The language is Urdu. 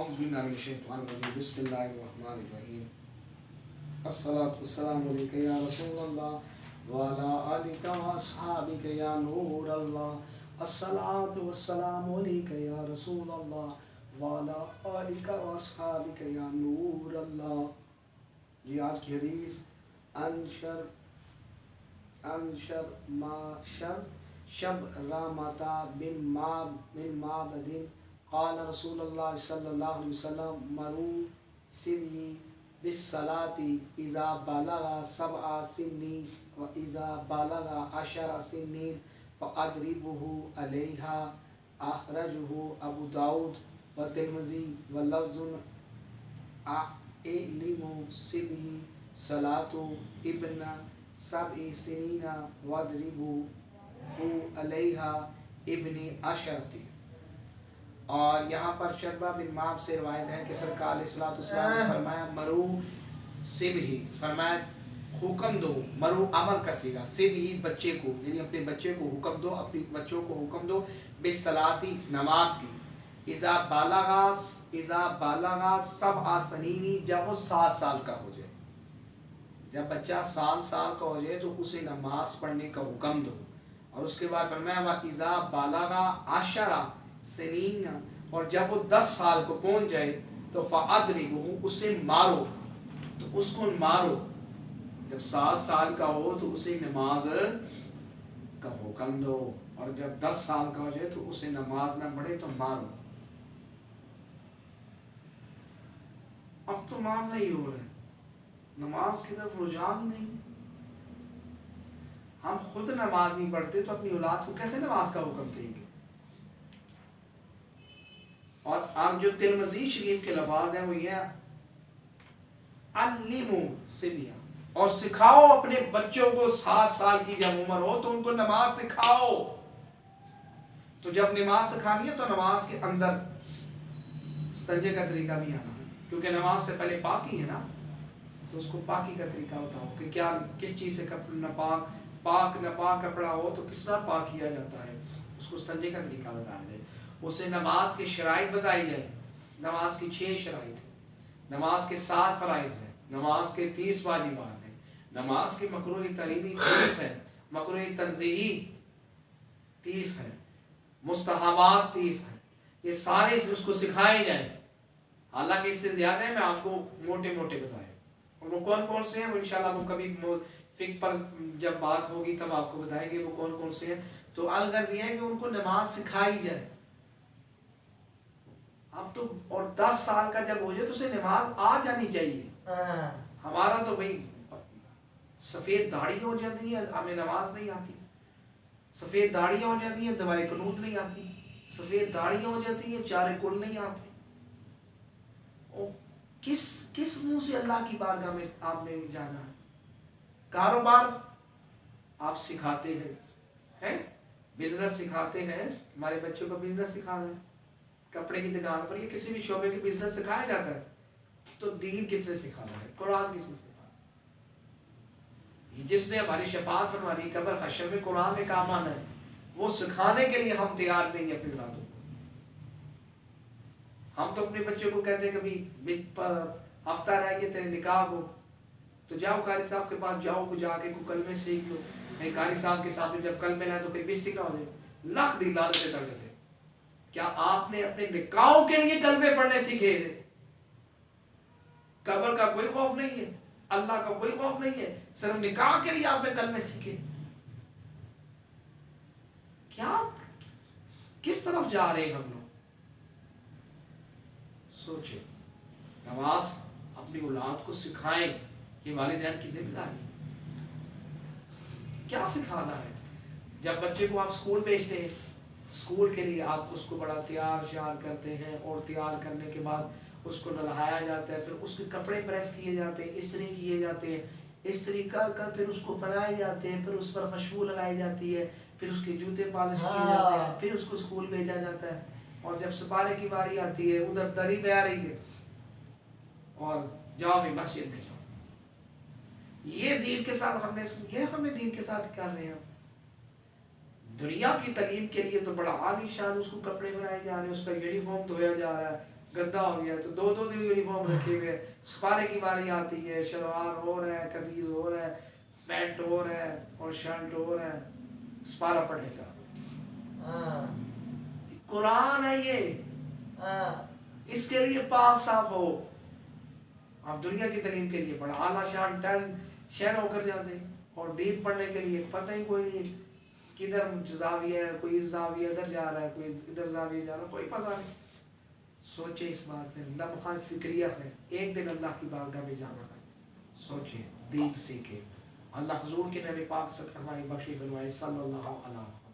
أعوذ بالله من الشيطان الرجيم بسم الله الرحمن الرحيم الصلاة والسلام عليك يا رسول الله وعلى آلك وأصحابك يا نور الله الصلاة والسلام عليك يا رسول الله وعلى آلك وأصحابك يا نور الله. یہ آج کی حدیث انشر ما شب رامتا بن معبد قال رسول اللہ صلی اللہ علیہ وسلم مرو سبی بالصلاة اذا بلغ 7 سنین و اذا بلغ 10 سنین فاضربوه علیہا. اخرجہ ابو داود و ترمذی و لفظ اعلم سبی صلاة ابن 7 سنین واضربوه علیہا ابن 10. اور یہاں پر شربہ بن معب سے روایت ہے کہ سرکار علیہ السلام نے فرمایا مرو سبھی، فرمایا حکم دو، مرو امر کا صیغہ، سبھی بچے کو، یعنی اپنے بچے کو حکم دو، اپنی بچوں کو حکم دو بالصلاۃ نماز کی، اذا بالغا 7 سنین، جب وہ 7 سال کا ہو جائے، جب بچہ 7 سال کا ہو جائے تو اسے نماز پڑھنے کا حکم دو. اور اس کے بعد فرمایا وَإِذَا بَلَغَ 10 سنین، اور جب وہ 10 سال کو پہنچ جائے تو فَأَضْرِبُوهُ، اسے مارو، تو اس کو مارو. جب 7 سال کا ہو تو اسے نماز کا حکم دو، اور جب 10 سال کا ہو جائے تو اسے نماز نہ پڑھے تو مارو. اب تو معاملہ ہی ہو رہا ہے، نماز کی طرف رجحان ہی نہیں. ہم خود نماز نہیں پڑھتے تو اپنی اولاد کو کیسے نماز کا حکم دیں گے؟ اور آپ جو ترمذی شریف کے لفاظ ہیں وہ یہ علموا سبیا، اور سکھاؤ اپنے بچوں کو 7 سال کی جب عمر ہو تو ان کو نماز سکھاؤ. تو جب نماز سکھانی ہے تو نماز کے اندر استنجے کا طریقہ بھی آنا ہے، کیونکہ نماز سے پہلے پاکی ہے نا، تو اس کو پاکی کا طریقہ بتاؤ کہ کیا کس چیز سے پاک ناپاک کپڑا ہو تو کس طرح پاک کیا جاتا ہے، اس کو استنجے کا طریقہ بتایا جائے. اسے نماز کی شرائط بتائی جائے. نماز کی 6 شرائط ہیں، نماز کے 7 فرائض ہیں، نماز کے 30 واجبات ہیں، نماز کے مکروہ تحریمی 30 ہیں، مکروہ تنزیہی 30 ہیں، مستحبات 30 ہیں. یہ سارے اس کو سکھائے جائیں. حالانکہ اس سے زیادہ ہے، میں آپ کو موٹے موٹے بتائیں. اور وہ کون کون سے ہیں وہ انشاءاللہ وہ کبھی فقہ پر جب بات ہوگی تب آپ کو بتائیں گے وہ کون کون سے ہیں. تو الغرض یہ ہے کہ ان کو نماز سکھائی جائے. اب تو اور 10 سال کا جب ہو جائے تو اسے نماز آ جانی چاہیے. ہمارا تو بھائی سفید داڑھی ہو جاتی ہے ہمیں نماز نہیں آتی، سفید داڑیاں ہو جاتی ہیں دعائے قنوت نہیں آتی، سفید داڑیاں ہو جاتی ہیں چارے کل نہیں آتے. کس منہ سے اللہ کی بارگاہ میں آپ نے جانا ہے؟ کاروبار آپ سکھاتے ہیں، بزنس سکھاتے ہیں، ہمارے بچوں کو بزنس سکھانا ہے، کپڑے کی دکان پر یا کسی بھی شعبے کے بزنس سکھایا جاتا ہے، تو دین کس نے سکھانا ہے؟ قرآن کس نے سکھانا ہے؟ جس نے ہماری شفاعت فرمانی قبر حشر میں قرآن میں کام آنا ہے، وہ سکھانے کے لیے ہم تیار نہیں ہیں اپنی اولادوں کو. ہم تو اپنے بچوں کو کہتے ہیں کبھی ہفتہ رہ گیا تیرے نکاح کو تو جاؤ قاری صاحب کے پاس جاؤ، جا کے کوئی کلمے سیکھ لو. نہیں، قاری صاحب کے ساتھ جب کلمے لائے تو کوئی بستی نہ ہو جائے. لاکھ دی لالچ کر لیتے. کیا آپ نے اپنے نکاحوں کے لیے کلمے پڑھنے سیکھے تھے؟ قبر کا کوئی خوف نہیں ہے، اللہ کا کوئی خوف نہیں ہے، صرف نکاح کے لیے آپ نے کلمے سیکھے. کیا کس طرف جا رہے ہیں ہم لوگ؟ سوچے. نماز اپنی اولاد کو سکھائیں، یہ والدین کی ذمہ داری. کیا سکھانا ہے؟ جب بچے کو آپ اسکول بھیجتے ہیں، اسکول کے لیے آپ اس کو بڑا تیار شیار کرتے ہیں، اور تیار کرنے کے بعد اس کو نہلایا جاتا ہے، پھر اس کے کپڑے پریس کیے جاتے ہیں، استری کیے جاتے ہیں، استری کر پھر اس کو بنائے جاتے ہیں، پھر اس پر خوشبو لگائی جاتی ہے، پھر اس کے جوتے پالش کیے جاتے ہیں، پھر اس کو اسکول بھیجا جاتا ہے. اور جب سپارے کی باری آتی ہے ادھر دری پہ آ رہی ہے اور جاؤ بھی مسجد میں جاؤ. یہ دین کے ساتھ ہم نے دین کے ساتھ کر رہے ہیں. دنیا کی تعلیم کے لیے تو بڑا عالی شان اس کو کپڑے بنائے جا رہے ہیں، اس کا یونیفارم دھویا جا رہا ہے، گندا ہو گیا تو دو دن یونیفارم رکھے ہوئے، سپارے کی باری آتی ہے، شلوار ہو رہا ہے، قمیض ہو رہا ہے، پینٹ ہو رہا ہے اور شرٹ ہو رہا ہے، سپارہ پڑھنے چاہ قرآن ہے یہ، اس کے لیے پاک صاف ہو. آپ دنیا کی تعلیم کے لیے پڑھا، اعلیٰ شان 10 شہر ہو کر جاتے ہیں، اور دین پڑھنے کے لیے پتہ ہی کوئی نہیں کدھر زاویہ ہے، کوئی اس زاویہ ادھر جا رہا ہے، کوئی ادھر زاویہ جا رہا ہے، کوئی پتہ نہیں. سوچیں اس بات میں، لمحہ فکریہ ہے، ایک دن اللہ کی بارگاہ میں جانا ہے. سوچیں، دین سیکھیں. اللہ حضور کے نبی پاک سے فرمائے بخشی فرمائے صلی اللہ علیہ وسلم.